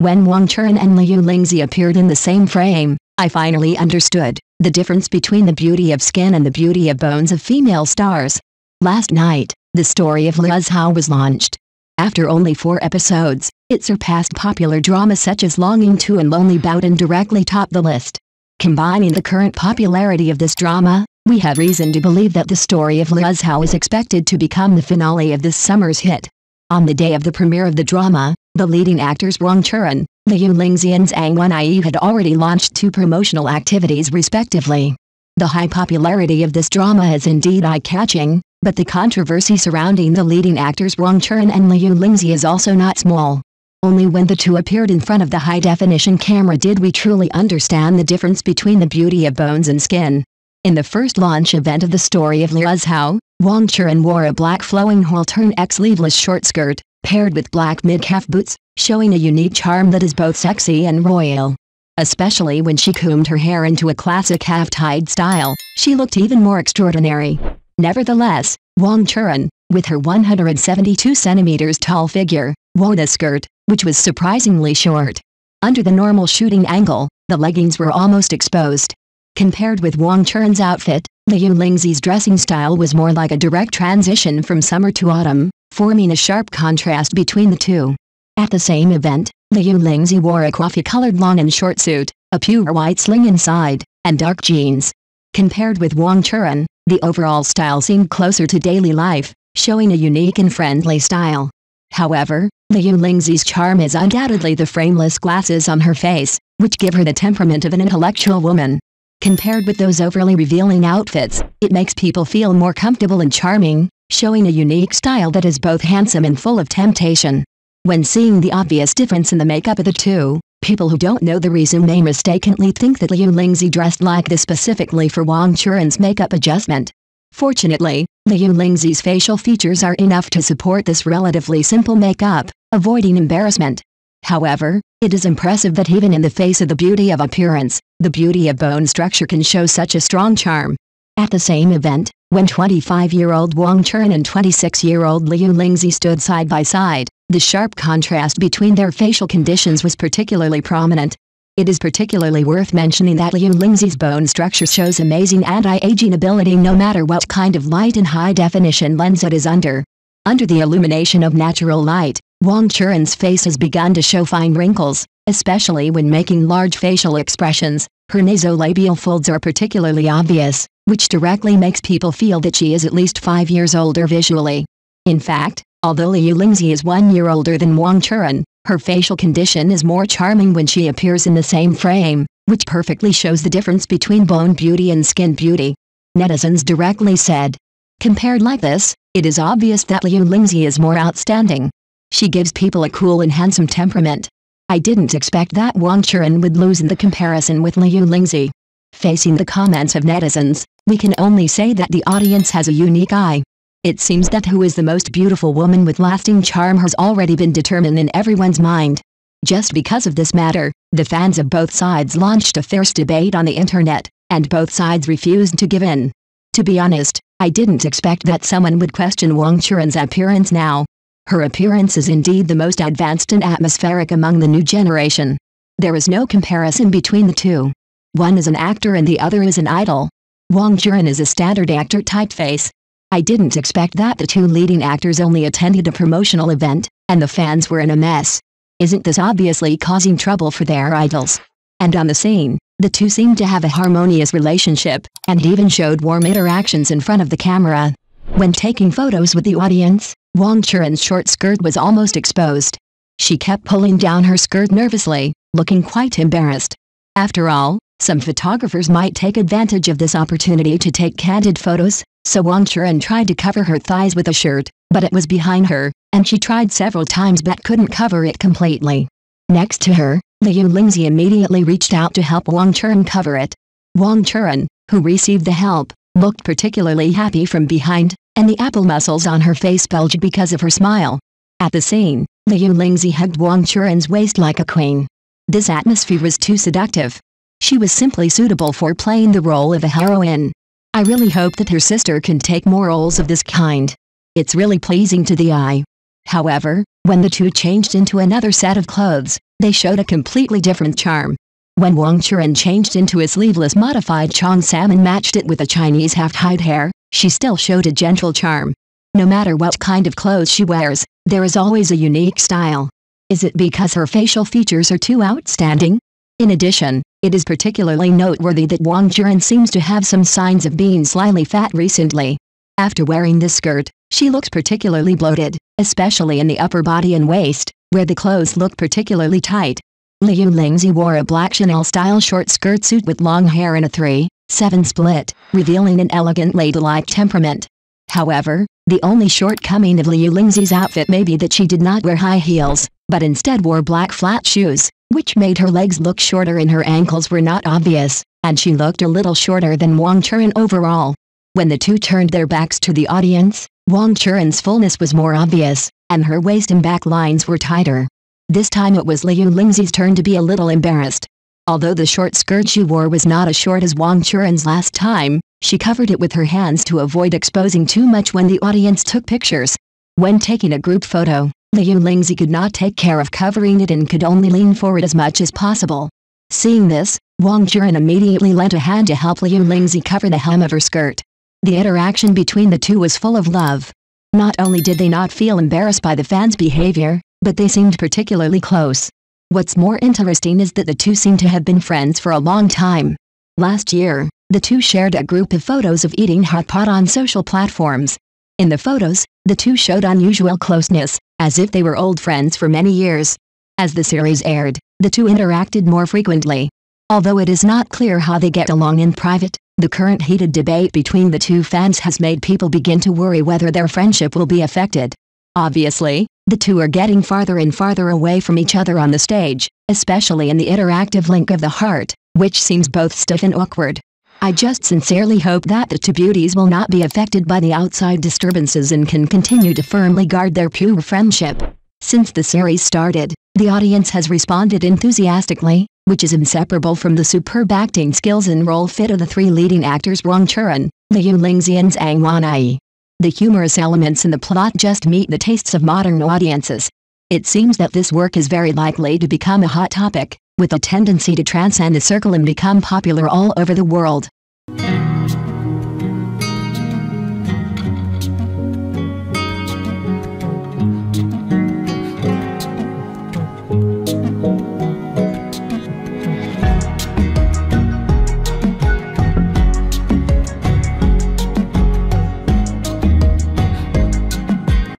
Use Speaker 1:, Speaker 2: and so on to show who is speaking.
Speaker 1: When Wang Churan and Lingzi appeared in the same frame, I finally understood the difference between the beauty of skin and the beauty of bones of female stars. Last night, the story of Liu Hao was launched. After only 4 episodes, it surpassed popular dramas such as Longing To and Lonely Bout and directly topped the list. Combining the current popularity of this drama, we have reason to believe that the story of Liu Hao is expected to become the finale of this summer's hit. On the day of the premiere of the drama, the leading actors Wang Churan, Lingzi and Zhang Wenyi had already launched 2 promotional activities respectively. The high popularity of this drama is indeed eye-catching, but the controversy surrounding the leading actors Wang Churan and Lingzi is also not small. Only when the two appeared in front of the high-definition camera did we truly understand the difference between the beauty of bones and skin. In the first launch event of the story of Liu Hao, Wang Churan wore a black flowing whole-turn sleeveless short skirt, paired with black mid-calf boots, showing a unique charm that is both sexy and royal. Especially when she combed her hair into a classic half-tied style, she looked even more extraordinary. Nevertheless, Wang Churan, with her 172 centimeters tall figure, wore the skirt, which was surprisingly short. Under the normal shooting angle, the leggings were almost exposed. Compared with Wang Churan's outfit, Lingzi's dressing style was more like a direct transition from summer to autumn, forming a sharp contrast between the two. At the same event, Lingzi wore a coffee-colored long and short suit, a pure white sling inside, and dark jeans. Compared with Wang Churan, the overall style seemed closer to daily life, showing a unique and friendly style. However, Lingzi's charm is undoubtedly the frameless glasses on her face, which give her the temperament of an intellectual woman. Compared with those overly revealing outfits, it makes people feel more comfortable and charming, showing a unique style that is both handsome and full of temptation. When seeing the obvious difference in the makeup of the two, people who don't know the reason may mistakenly think that Lingzi dressed like this specifically for Wang Churan's makeup adjustment. Fortunately, Lingzi's facial features are enough to support this relatively simple makeup, avoiding embarrassment. However, it is impressive that even in the face of the beauty of appearance, the beauty of bone structure can show such a strong charm. At the same event, when 25-year-old Wang Churan and 26-year-old Lingzi stood side by side, the sharp contrast between their facial conditions was particularly prominent. It is particularly worth mentioning that Lingzi's bone structure shows amazing anti-aging ability no matter what kind of light and high-definition lens it is under. Under the illumination of natural light, Wang Churan's face has begun to show fine wrinkles, especially when making large facial expressions. Her nasolabial folds are particularly obvious, which directly makes people feel that she is at least 5 years older visually. In fact, although Lingzi is 1 year older than Wang Churan, her facial condition is more charming when she appears in the same frame, which perfectly shows the difference between bone beauty and skin beauty. Netizens directly said, "Compared like this, it is obvious that Lingzi is more outstanding. She gives people a cool and handsome temperament. I didn't expect that Wang Churan would lose in the comparison with Lingzi." Facing the comments of netizens, we can only say that the audience has a unique eye. It seems that who is the most beautiful woman with lasting charm has already been determined in everyone's mind. Just because of this matter, the fans of both sides launched a fierce debate on the internet, and both sides refused to give in. To be honest, I didn't expect that someone would question Wang Churan's appearance now. Her appearance is indeed the most advanced and atmospheric among the new generation. There is no comparison between the two. One is an actor and the other is an idol. Wang Churan is a standard actor typeface. I didn't expect that the two leading actors only attended a promotional event, and the fans were in a mess. Isn't this obviously causing trouble for their idols? And on the scene, the two seemed to have a harmonious relationship, and even showed warm interactions in front of the camera. When taking photos with the audience, Wang Churan's short skirt was almost exposed. She kept pulling down her skirt nervously, looking quite embarrassed. After all, some photographers might take advantage of this opportunity to take candid photos, so Wang Churan tried to cover her thighs with a shirt, but it was behind her, and she tried several times but couldn't cover it completely. Next to her, Lingzi immediately reached out to help Wang Churan cover it. Wang Churan, who received the help, looked particularly happy from behind, and the apple muscles on her face bulged because of her smile. At the scene, Lingzi hugged Wang Churan's waist like a queen. This atmosphere was too seductive. She was simply suitable for playing the role of a heroine. I really hope that her sister can take more roles of this kind. It's really pleasing to the eye. However, when the two changed into another set of clothes, they showed a completely different charm. When Wang Churan changed into a sleeveless modified cheongsam and matched it with a Chinese half-hide hair, she still showed a gentle charm. No matter what kind of clothes she wears, there is always a unique style. Is it because her facial features are too outstanding? In addition, it is particularly noteworthy that Wang Churan seems to have some signs of being slightly fat recently. After wearing this skirt, she looks particularly bloated, especially in the upper body and waist, where the clothes look particularly tight. Lingzi wore a black Chanel-style short skirt suit with long hair and a 3/7 split, revealing an elegant ladylike temperament. However, the only shortcoming of Lingzi's outfit may be that she did not wear high heels, but instead wore black flat shoes, which made her legs look shorter and her ankles were not obvious, and she looked a little shorter than Wang Churan overall. When the two turned their backs to the audience, Wang Churan's fullness was more obvious, and her waist and back lines were tighter. This time it was Lingzi's turn to be a little embarrassed. Although the short skirt she wore was not as short as Wang Churan's last time, she covered it with her hands to avoid exposing too much when the audience took pictures. When taking a group photo, Lingzi could not take care of covering it and could only lean forward as much as possible. Seeing this, Wang Churan immediately lent a hand to help Lingzi cover the hem of her skirt. The interaction between the two was full of love. Not only did they not feel embarrassed by the fans' behavior, but they seemed particularly close. What's more interesting is that the two seem to have been friends for a long time. Last year, the two shared a group of photos of eating hot pot on social platforms. In the photos, the two showed unusual closeness, as if they were old friends for many years. As the series aired, the two interacted more frequently. Although it is not clear how they get along in private, the current heated debate between the two fans has made people begin to worry whether their friendship will be affected. Obviously, the two are getting farther and farther away from each other on the stage, especially in the interactive link of the heart, which seems both stiff and awkward. I just sincerely hope that the two beauties will not be affected by the outside disturbances and can continue to firmly guard their pure friendship. Since the series started, the audience has responded enthusiastically, which is inseparable from the superb acting skills and role fit of the three leading actors Wang Churan, Lingzi and Zhang Wanyi. The humorous elements in the plot just meet the tastes of modern audiences. It seems that this work is very likely to become a hot topic, with a tendency to transcend the circle and become popular all over the world.